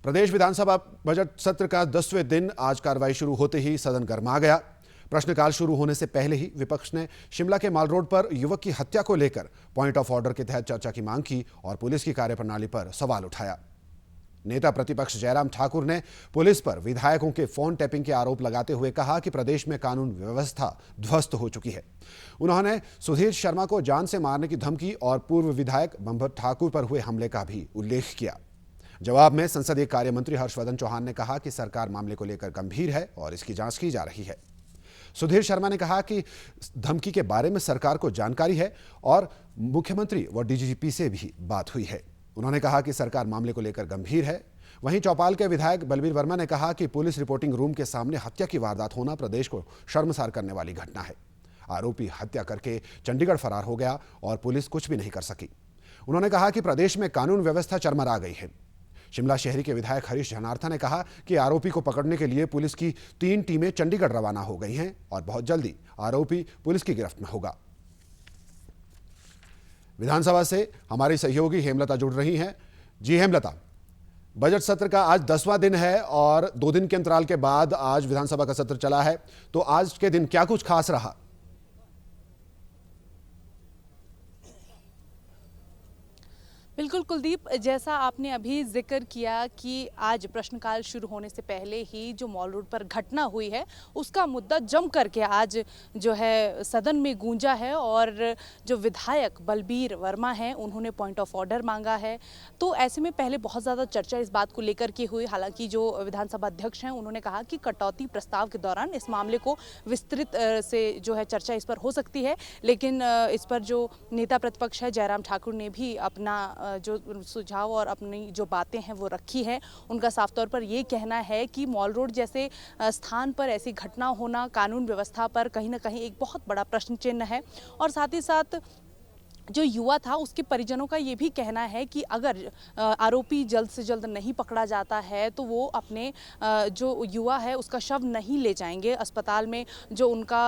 प्रदेश विधानसभा budget सत्र का 10वें दिन आज कार्रवाई शुरू होते ही सदन गर्मा गया। प्रश्नकाल शुरू होने से पहले ही विपक्ष ने शिमला के माल रोड पर युवक की हत्या को लेकर पॉइंट ऑफ ऑर्डर के तहत चर्चा की मांग की और पुलिस की कार्यप्रणाली पर सवाल उठाया। नेता प्रतिपक्ष जयराम ठाकुर ने पुलिस पर विधायकों के फोन टैपिंग के आरोप लगाते हुए कहा कि प्रदेश में कानून व्यवस्था ध्वस्त हो चुकी है। उन्होंने सुधीर शर्मा को जान से मारने की धमकी और पूर्व विधायक बंबर ठाकुर पर हुए हमले का भी उल्लेख किया। जवाब में संसदीय कार्य मंत्री हर्षवर्धन चौहान ने कहा कि सरकार मामले को लेकर गंभीर है और इसकी जांच की जा रही है। सुधीर शर्मा ने कहा कि धमकी के बारे में सरकार को जानकारी है और मुख्यमंत्री व डीजीपी से भी बात हुई है। उन्होंने कहा कि सरकार मामले को लेकर गंभीर है। वहीं चौपाल के विधायक बलबीर वर्मा ने कहा कि पुलिस रिपोर्टिंग रूम के सामने हत्या की वारदात होना प्रदेश को शर्मसार करने वाली घटना है। आरोपी हत्या करके चंडीगढ़ फरार हो गया और पुलिस कुछ भी नहीं कर सकी। उन्होंने कहा कि प्रदेश में कानून व्यवस्था चरमरा गई है। शिमला शहरी के विधायक हरीश जनार्था ने कहा कि आरोपी को पकड़ने के लिए पुलिस की 3 टीमें चंडीगढ़ रवाना हो गई हैं और बहुत जल्दी आरोपी पुलिस की गिरफ्त में होगा। विधानसभा से हमारी सहयोगी हेमलता जुड़ रही हैं। जी हेमलता, बजट सत्र का आज 10वां दिन है और 2 दिन के अंतराल के बाद आज विधानसभा का सत्र चला है, तो आज के दिन क्या कुछ खास रहा? बिल्कुल कुलदीप, जैसा आपने अभी जिक्र किया कि आज प्रश्नकाल शुरू होने से पहले ही जो मॉल रोड पर घटना हुई है उसका मुद्दा जम करके आज जो है सदन में गूंजा है और जो विधायक बलबीर वर्मा हैं उन्होंने पॉइंट ऑफ ऑर्डर मांगा है। तो ऐसे में पहले बहुत ज़्यादा चर्चा इस बात को लेकर की हुई। हालांकि जो विधानसभा अध्यक्ष हैं उन्होंने कहा कि कटौती प्रस्ताव के दौरान इस मामले को विस्तृत से जो है चर्चा इस पर हो सकती है, लेकिन इस पर जो नेता प्रतिपक्ष है जयराम ठाकुर ने भी अपना जो सुझाव और अपनी जो बातें हैं वो रखी है। उनका साफ तौर पर ये कहना है कि मॉल रोड जैसे स्थान पर ऐसी घटना होना कानून व्यवस्था पर कहीं ना कहीं एक बहुत बड़ा प्रश्न चिन्ह है। और साथ ही साथ जो युवा था उसके परिजनों का ये भी कहना है कि अगर आरोपी जल्द से जल्द नहीं पकड़ा जाता है तो वो अपने जो युवा है उसका शव नहीं ले जाएंगे अस्पताल में। जो उनका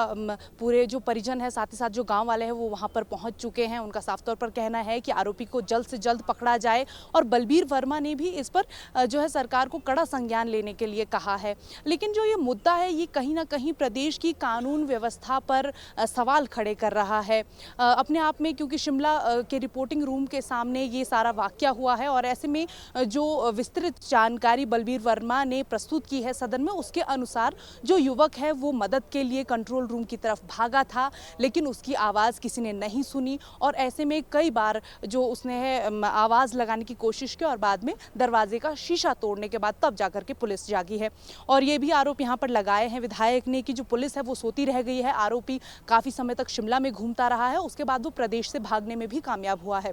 पूरे जो परिजन है साथ ही साथ जो गांव वाले हैं वो वहां पर पहुंच चुके हैं। उनका साफ तौर पर कहना है कि आरोपी को जल्द से जल्द पकड़ा जाए और बलबीर वर्मा ने भी इस पर जो है सरकार को कड़ा संज्ञान लेने के लिए कहा है। लेकिन जो ये मुद्दा है ये कहीं ना कहीं प्रदेश की कानून व्यवस्था पर सवाल खड़े कर रहा है अपने आप में, क्योंकि शिमला के रिपोर्टिंग रूम के सामने ये सारा वाकया हुआ है और ऐसे में जो विस्तृत जानकारी बलबीर वर्मा ने प्रस्तुत की है सदन में उसके अनुसार जो युवक है वो मदद के लिए कंट्रोल रूम की तरफ भागा था, लेकिन उसकी आवाज़ किसी ने नहीं सुनी और ऐसे में कई बार जो उसने है आवाज़ लगाने की कोशिश की और बाद में दरवाजे का शीशा तोड़ने के बाद तब जाकर के पुलिस जागी है। और ये भी आरोप यहाँ पर लगाए हैं विधायक ने कि जो पुलिस है वो सोती रह गई है। आरोपी काफ़ी समय तक शिमला में घूमता रहा है, उसके बाद वो प्रदेश से भागने में भी कामयाब हुआ है।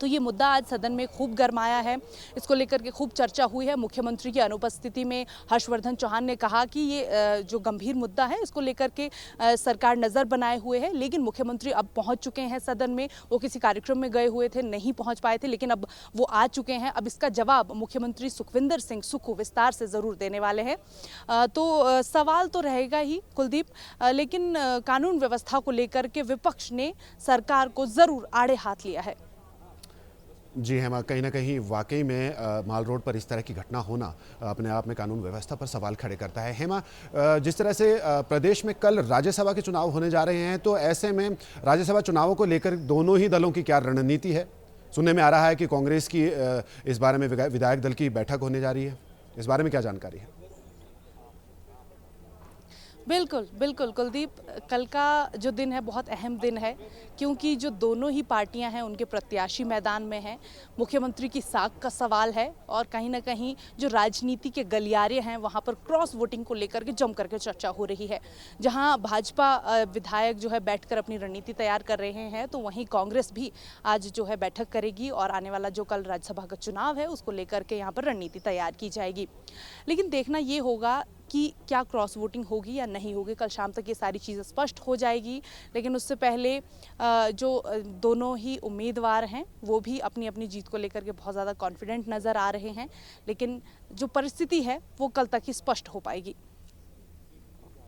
तो ये मुद्दा आज सदन में खूब गरमाया है, इसको लेकर के खूब चर्चा हुई है। मुख्यमंत्री की अनुपस्थिति में हर्षवर्धन चौहान ने कहा कि ये जो गंभीर मुद्दा है इसको लेकर के सरकार नज़र बनाए हुए है, लेकिन मुख्यमंत्री अब पहुंच चुके हैं सदन में। वो किसी कार्यक्रम में गए हुए थे, नहीं पहुंच पाए थे, लेकिन अब वो आ चुके हैं। अब इसका जवाब मुख्यमंत्री सुखविंदर सिंह सुक्खू विस्तार से ज़रूर देने वाले हैं। तो सवाल तो रहेगा ही कुलदीप, लेकिन कानून व्यवस्था को लेकर के विपक्ष ने सरकार को ज़रूर आड़े हाथ लिया है। जी हेमा, कहीं ना कहीं वाकई में माल रोड पर इस तरह की घटना होना अपने आप में कानून व्यवस्था पर सवाल खड़े करता है। हेमा, जिस तरह से प्रदेश में कल राज्यसभा के चुनाव होने जा रहे हैं, तो ऐसे में राज्यसभा चुनावों को लेकर दोनों ही दलों की क्या रणनीति है? सुनने में आ रहा है कि कांग्रेस की इस बारे में विधायक दल की बैठक होने जा रही है, इस बारे में क्या जानकारी है? बिल्कुल बिल्कुल कुलदीप, कल का जो दिन है बहुत अहम दिन है, क्योंकि जो दोनों ही पार्टियां हैं उनके प्रत्याशी मैदान में हैं। मुख्यमंत्री की साख का सवाल है और कहीं ना कहीं जो राजनीति के गलियारे हैं वहां पर क्रॉस वोटिंग को लेकर के जम करके चर्चा हो रही है। जहां भाजपा विधायक जो है बैठकर अपनी रणनीति तैयार कर रहे हैं, तो वहीं कांग्रेस भी आज जो है बैठक करेगी और आने वाला जो कल राज्यसभा का चुनाव है उसको लेकर के यहाँ पर रणनीति तैयार की जाएगी। लेकिन देखना ये होगा कि क्या क्रॉस वोटिंग होगी या नहीं होगी। कल शाम तक ये सारी चीज़ें स्पष्ट हो जाएगी, लेकिन उससे पहले जो दोनों ही उम्मीदवार हैं वो भी अपनी अपनी जीत को लेकर के बहुत ज़्यादा कॉन्फिडेंट नज़र आ रहे हैं, लेकिन जो परिस्थिति है वो कल तक ही स्पष्ट हो पाएगी।